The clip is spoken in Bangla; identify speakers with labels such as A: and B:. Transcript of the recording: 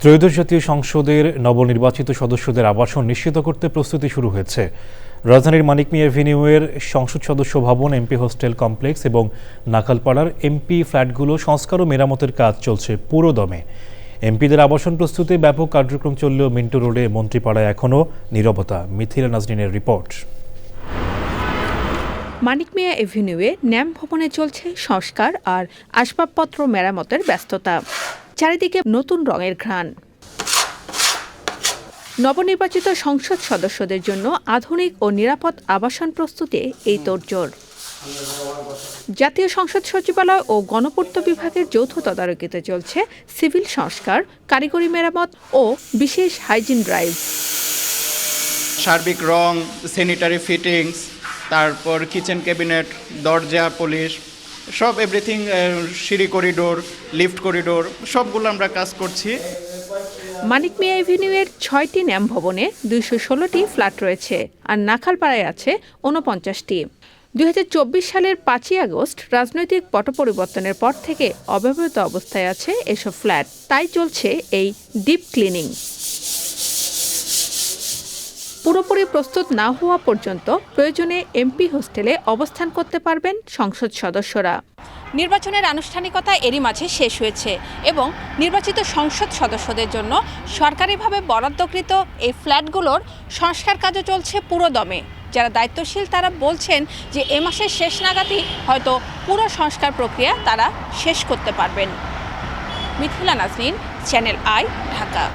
A: ত্রয়োদশ জাতীয় সংসদের নবনির্বাচিত সদস্যদের আবাসন নিশ্চিত করতে প্রস্তুতি শুরু হয়েছে। রাজধানীর মানিক মিয়া এভিনিউয়ের সংসদ সদস্য ভবন, এমপি হোস্টেল কমপ্লেক্স এবং নাখালপাড়ার এমপি ফ্ল্যাটগুলো সংস্কার ও মেরামতের কাজ চলছে পুরোদমে। এমপিদের আবাসন প্রস্তুতি ব্যাপক কার্যক্রম চললেও মিন্টো রোডে মন্ত্রীপাড়ায় এখনও নীরবতা। মিথিলা নাজরিনের রিপোর্ট।
B: মানিক মিয়া এভিনিউয়ে ন্যাম ভবনে চলছে সংস্কার আর আসবাবপত্র মেরামতের ব্যস্ততা। চারিদিকে নতুন রঙের ঘ্রাণ। নবনির্বাচিত সংসদ সদস্যদের জন্য আধুনিক ও নিরাপদ আবাসন প্রস্তুতি এই তোড়জোড়। জাতীয় সংসদ সচিবালয় ও গণপূর্ত বিভাগের যৌথ তদারকিতে চলছে সিভিল সংস্কার, কারিগরি মেরামত ও বিশেষ হাইজিন ড্রাইভ।
C: সার্বিক রং, স্যানিটারি ফিটিংস, তারপর কিচেন ক্যাবিনেট, দরজা পলিশ, সব এভরিথিং, সিঁড়ি করিডোর, লিফট করিডোর, সবগুলো আমরা কাজ করছি।
B: মানিক মিয়া এভিনিউয়ের 6টি ন্যাম ভবনে 216টি ফ্ল্যাট রয়েছে, আর নাখালপাড়ায় আছে 49টি। 2024 সালের 5ই আগস্ট রাজনৈতিক পট পরিবর্তনের পর থেকে অব্যবহৃত অবস্থায় আছে এসব ফ্ল্যাট, তাই চলছে এই ডিপ ক্লিনিং। পুরোপুরি প্রস্তুত না হওয়া পর্যন্ত প্রয়োজনে এমপি হোস্টেলে অবস্থান করতে পারবেন সংসদ সদস্যরা। নির্বাচনের আনুষ্ঠানিকতা এরই মাঝে শেষ হয়েছে এবং নির্বাচিত সংসদ সদস্যদের জন্য সরকারিভাবে বরাদ্দকৃত এই ফ্ল্যাটগুলোর সংস্কার কাজও চলছে পুরোদমে। যারা দায়িত্বশীল তারা বলছেন যে এ মাসের শেষ নাগাদই হয়তো পুরো সংস্কার প্রক্রিয়া তারা শেষ করতে পারবেন। Mithila Nazrin, channel I, Dhaka.